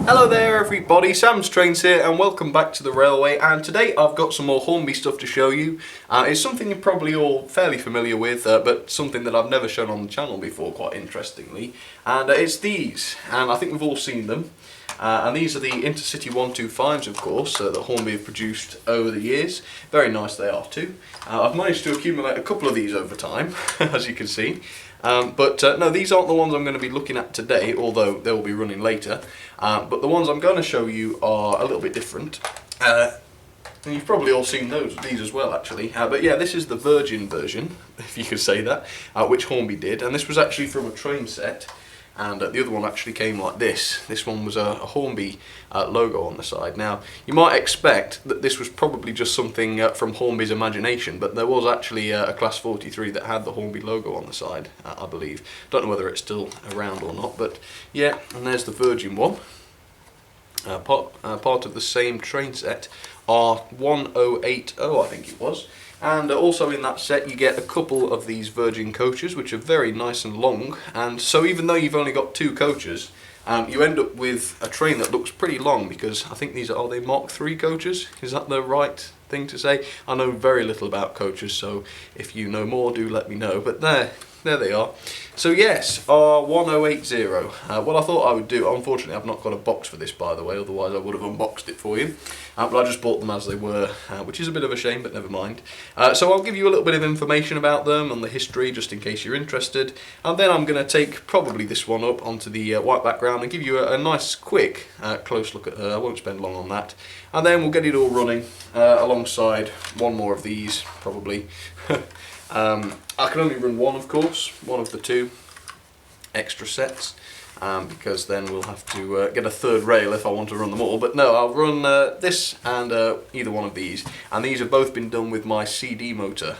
Hello there everybody, Sam's Trains here and welcome back to the railway, and today I've got some more Hornby stuff to show you. It's something you're probably all fairly familiar with, but something that I've never shown on the channel before, quite interestingly. And it's these, and I think we've all seen them. And these are the InterCity 125s, of course, that Hornby have produced over the years. Very nice they are too. I've managed to accumulate a couple of these over time, as you can see. No, these aren't the ones I'm going to be looking at today, although they will be running later. But the ones I'm going to show you are a little bit different. And you've probably all seen these as well, actually. But yeah, this is the Virgin version, if you could say that, which Hornby did. And this was actually from a train set. And the other one actually came like this. This one was a Hornby logo on the side. Now, you might expect that this was probably just something from Hornby's imagination, but there was actually a Class 43 that had the Hornby logo on the side, I believe. Don't know whether it's still around or not, but yeah, and there's the Virgin one. Part of the same train set, R1080, I think it was. And also in that set you get a couple of these Virgin coaches, which are very nice and long, and so even though you've only got two coaches, you end up with a train that looks pretty long, because I think these are they Mark III coaches? Is that the right thing to say? I know very little about coaches, so if you know more do let me know, but there they are. So yes, R1080. What I thought I would do, unfortunately I've not got a box for this, by the way, otherwise I would have unboxed it for you. But I just bought them as they were, which is a bit of a shame, but never mind. So I'll give you a little bit of information about them and the history, just in case you're interested. And then I'm going to take probably this one up onto the white background and give you a nice, quick, close look at her. I won't spend long on that. And then we'll get it all running alongside one more of these, probably. I can only run one, of course, one of the two extra sets, because then we'll have to get a third rail if I want to run them all. But no, I'll run this and either one of these, and these have both been done with my CD motor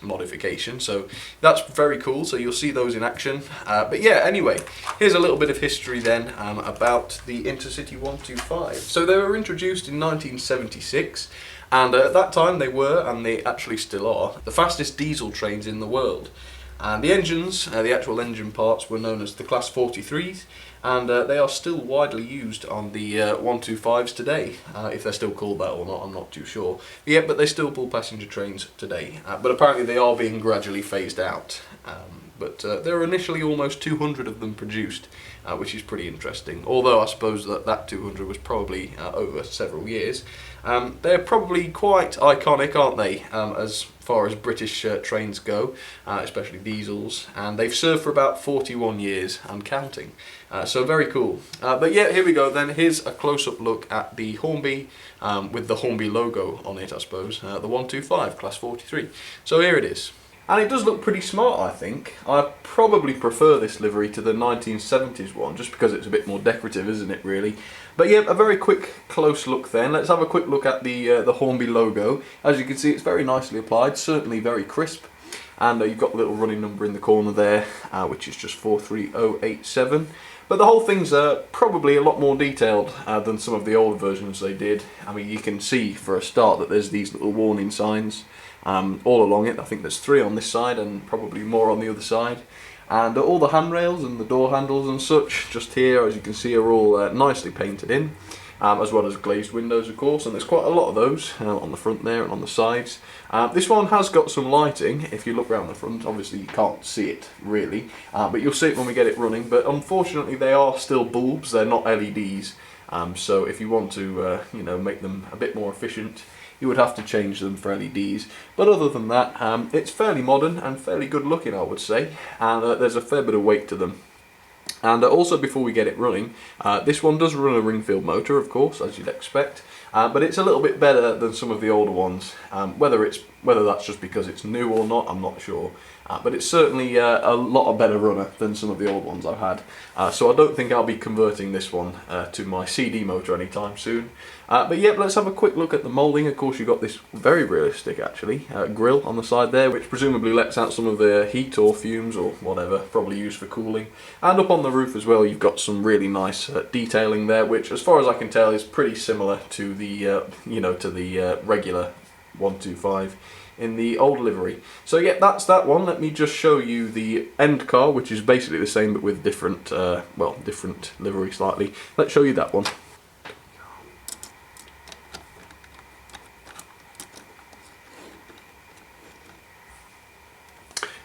modification, so that's very cool, so you'll see those in action. But yeah, anyway, here's a little bit of history then about the InterCity 125. So they were introduced in 1976. And at that time they were, and they actually still are, the fastest diesel trains in the world. And the engines, the actual engine parts, were known as the Class 43s, and they are still widely used on the 125s today. If they're still called that or not, I'm not too sure. Yeah, but they still pull passenger trains today. But apparently they are being gradually phased out. There were initially almost 200 of them produced, which is pretty interesting. Although I suppose that 200 was probably over several years. They're probably quite iconic, aren't they, as far as British trains go, especially diesels, and they've served for about 41 years and counting. So very cool. But yeah, here we go then. Here's a close-up look at the Hornby, with the Hornby logo on it, I suppose, the 125 Class 43. So here it is. And it does look pretty smart, I think. I probably prefer this livery to the 1970s one, just because it's a bit more decorative, isn't it, really? But yeah, a very quick close look then. Let's have a quick look at the Hornby logo. As you can see, it's very nicely applied, certainly very crisp. And you've got the little running number in the corner there, which is just 43087. But the whole thing's probably a lot more detailed than some of the old versions they did. I mean, you can see for a start that there's these little warning signs all along it. I think there's 3 on this side and probably more on the other side. And all the handrails and the door handles and such, just here, as you can see, are all nicely painted in. As well as glazed windows, of course, and there's quite a lot of those on the front there and on the sides. This one has got some lighting. If you look around the front, obviously you can't see it really, but you'll see it when we get it running. But unfortunately they are still bulbs, they're not LEDs, so if you want to you know, make them a bit more efficient, you would have to change them for LEDs. But other than that, it's fairly modern and fairly good looking, I would say, and there's a fair bit of weight to them. And also, before we get it running, this one does run a Ringfield motor, of course, as you'd expect, but it's a little bit better than some of the older ones. Whether that's just because it's new or not, I'm not sure. But it's certainly a lot of better runner than some of the old ones I've had. So I don't think I'll be converting this one to my CD motor anytime soon. But yeah, let's have a quick look at the moulding. Of course, you've got this very realistic, actually, grille on the side there, which presumably lets out some of the heat or fumes or whatever, probably used for cooling. And up on the roof as well, you've got some really nice detailing there, which, as far as I can tell, is pretty similar to the, you know, to the regular 125. in the old livery. So yeah, that's that one. Let me just show you the end car, which is basically the same but with different, well, different livery slightly. Let's show you that one.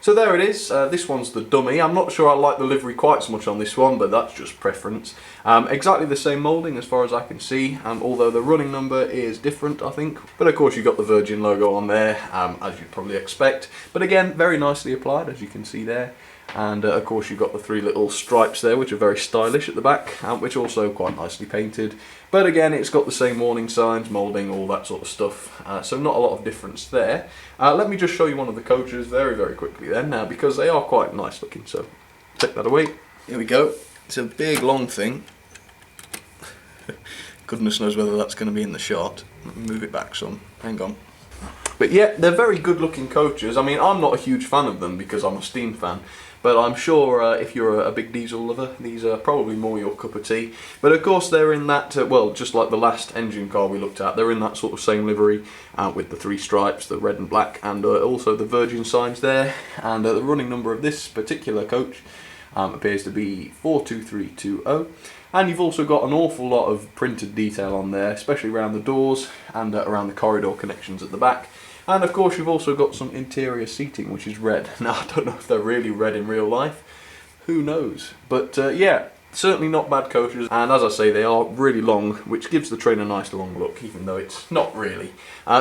So there it is, this one's the dummy. I'm not sure I like the livery quite so much on this one, but that's just preference. Exactly the same moulding as far as I can see, although the running number is different, I think. But of course you've got the Virgin logo on there, as you'd probably expect. But again, very nicely applied, as you can see there. And of course you've got the 3 little stripes there, which are very stylish at the back, which are also quite nicely painted. But again, it's got the same warning signs, moulding, all that sort of stuff, so not a lot of difference there. Let me just show you one of the coaches very, very quickly then, because they are quite nice looking, so take that away. Here we go. It's a big, long thing. Goodness knows whether that's going to be in the shot. Let me move it back some. Hang on. But yeah, they're very good looking coaches. I mean, I'm not a huge fan of them because I'm a Steam fan, but I'm sure if you're a big diesel lover, these are probably more your cup of tea. But of course they're in that, well, just like the last engine car we looked at, they're in that sort of same livery with the 3 stripes, the red and black, and also the Virgin signs there. And the running number of this particular coach appears to be 42320. And you've also got an awful lot of printed detail on there, especially around the doors and around the corridor connections at the back. And of course you've also got some interior seating, which is red. Now I don't know if they're really red in real life, who knows. But yeah, certainly not bad coaches, and as I say, they are really long, which gives the train a nice long look, even though it's not really.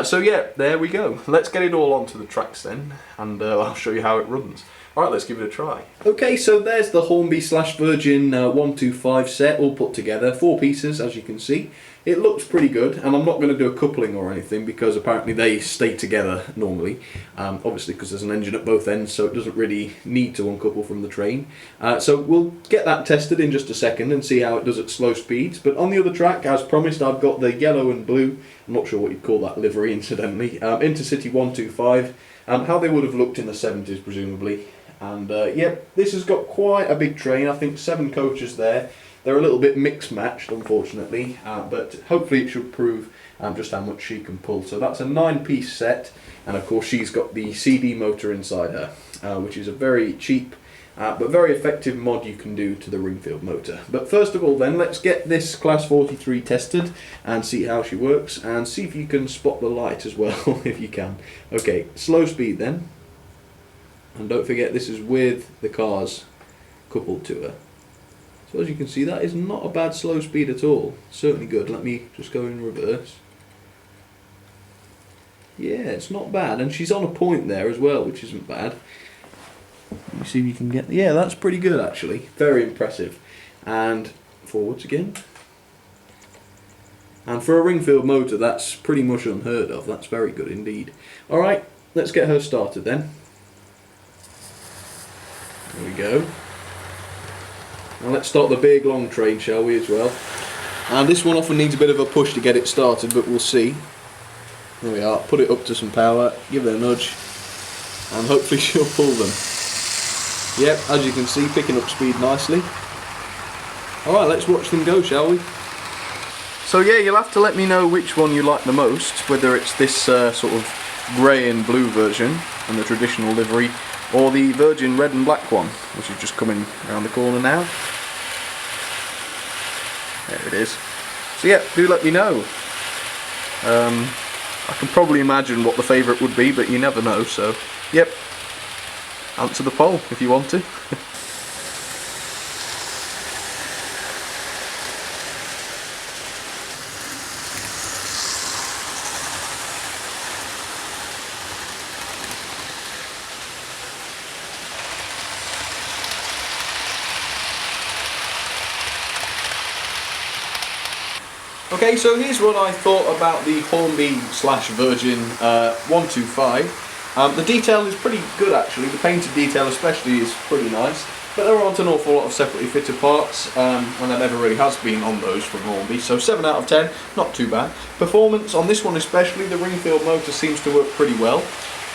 So yeah, there we go. Let's get it all onto the tracks then, and I'll show you how it runs. Alright, let's give it a try. Okay, so there's the Hornby / Virgin 125 set all put together, 4 pieces as you can see. It looks pretty good, and I'm not going to do a coupling or anything because apparently they stay together normally, obviously because there's an engine at both ends, so it doesn't really need to uncouple from the train. So we'll get that tested in just a second and see how it does at slow speeds. But on the other track, as promised, I've got the yellow and blue, I'm not sure what you'd call that livery incidentally, InterCity 125, how they would have looked in the 70s presumably. And yep, this has got quite a big train, I think 7 coaches there. They're a little bit mixed matched unfortunately, but hopefully it should prove just how much she can pull. So that's a 9-piece set, and of course she's got the CD motor inside her, which is a very cheap but very effective mod you can do to the Ringfield motor. But first of all then, let's get this Class 43 tested and see how she works, and see if you can spot the light as well, if you can. Okay, slow speed then. And don't forget, this is with the cars coupled to her. So as you can see, that is not a bad slow speed at all. Certainly good. Let me just go in reverse. Yeah, it's not bad. And she's on a point there as well, which isn't bad. Let me see if you can get... Yeah, that's pretty good actually. Very impressive. And forwards again. And for a Ringfield motor, that's pretty much unheard of. That's very good indeed. Alright, let's get her started then. There we go. Now let's start the big long train, shall we, as well. And this one often needs a bit of a push to get it started, but we'll see. There we are. Put it up to some power, give it a nudge, and hopefully she'll pull them. Yep, as you can see, picking up speed nicely. Alright, let's watch them go, shall we? So yeah, you'll have to let me know which one you like the most, whether it's this sort of grey and blue version and the traditional livery, or the Virgin red and black one, which is just coming around the corner now. There it is. So yeah, do let me know. I can probably imagine what the favourite would be, but you never know, so yep, answer the poll if you want to. Okay, so here's what I thought about the Hornby / Virgin 125. The detail is pretty good actually, the painted detail especially is pretty nice, but there aren't an awful lot of separately fitted parts, and there never really has been on those from Hornby, so 7 out of 10, not too bad. Performance on this one especially, the Ringfield motor seems to work pretty well,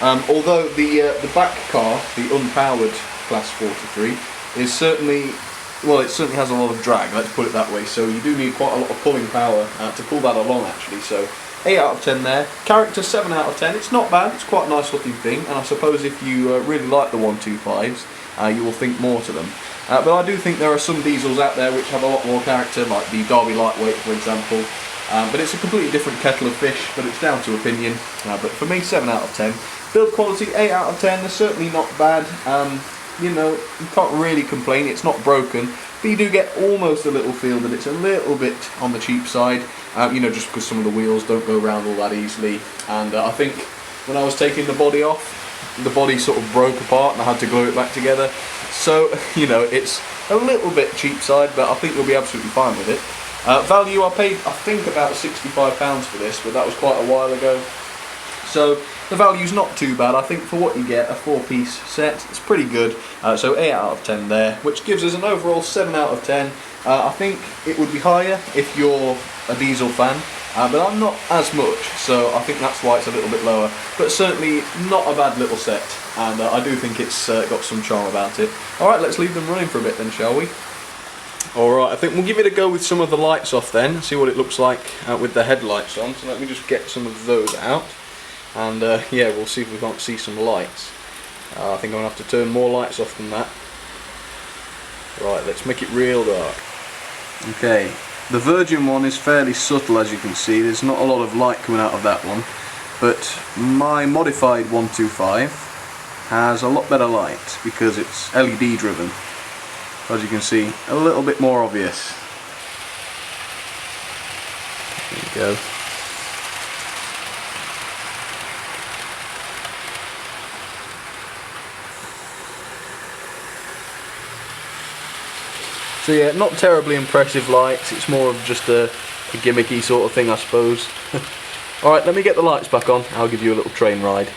although the back car, the unpowered Class 43, is certainly... Well, it certainly has a lot of drag, let's put it that way, so you do need quite a lot of pulling power to pull that along actually, so 8 out of 10 there. Character 7 out of 10. It's not bad, it's quite a nice looking thing, and I suppose if you really like the 125s, you will think more to them. But I do think there are some diesels out there which have a lot more character, like the Derby Lightweight for example. But it's a completely different kettle of fish, but it's down to opinion. But for me, 7 out of 10. Build quality, 8 out of 10. They're certainly not bad. You know, you can't really complain, it's not broken, but you do get almost a little feel that it's a little bit on the cheap side, you know, just because some of the wheels don't go round all that easily. And I think when I was taking the body off, the body sort of broke apart and I had to glue it back together. So, you know, it's a little bit cheap side, but I think you'll be absolutely fine with it. Value, I paid, I think, about £65 for this, but that was quite a while ago. So the value's not too bad. I think for what you get, a 4-piece set, it's pretty good. So 8 out of 10 there, which gives us an overall 7 out of 10. I think it would be higher if you're a diesel fan, but I'm not as much, so I think that's why it's a little bit lower. But certainly not a bad little set, and I do think it's got some charm about it. Alright, let's leave them running for a bit then, shall we? Alright, I think we'll give it a go with some of the lights off then, see what it looks like with the headlights on. So let me just get some of those out, and yeah, we'll see if we can't see some lights. I think I'm going to have to turn more lights off than that. Right, let's make it real dark. Okay, the Virgin one is fairly subtle, as you can see. There's not a lot of light coming out of that one, but my modified 125 has a lot better light because it's LED driven. As you can see, a little bit more obvious. There you go. So yeah, not terribly impressive lights, it's more of just a gimmicky sort of thing, I suppose. Alright, let me get the lights back on, I'll give you a little train ride.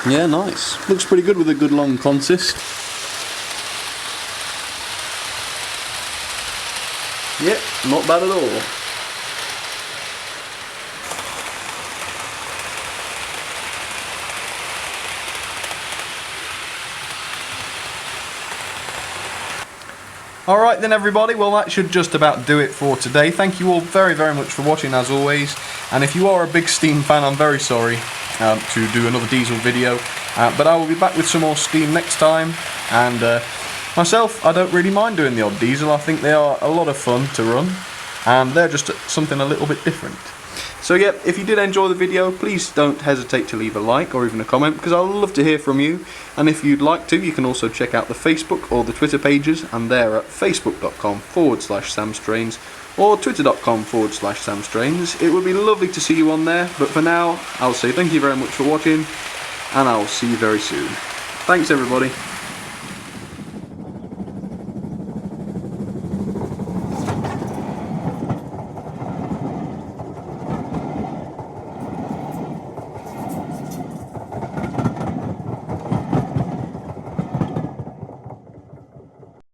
Yeah, nice. Looks pretty good with a good long consist. Yep, not bad at all. Alright then everybody, well that should just about do it for today. Thank you all very much for watching as always, and if you are a big Steam fan, I'm very sorry to do another diesel video, but I will be back with some more Steam next time. And myself, I don't really mind doing the odd diesel. I think they are a lot of fun to run, and they're just something a little bit different. So yeah, if you did enjoy the video, please don't hesitate to leave a like or even a comment, because I'd love to hear from you. And if you'd like to, you can also check out the Facebook or the Twitter pages, and they're at facebook.com/samstrains or twitter.com/samstrains. It would be lovely to see you on there, but for now, I'll say thank you very much for watching, and I'll see you very soon. Thanks everybody.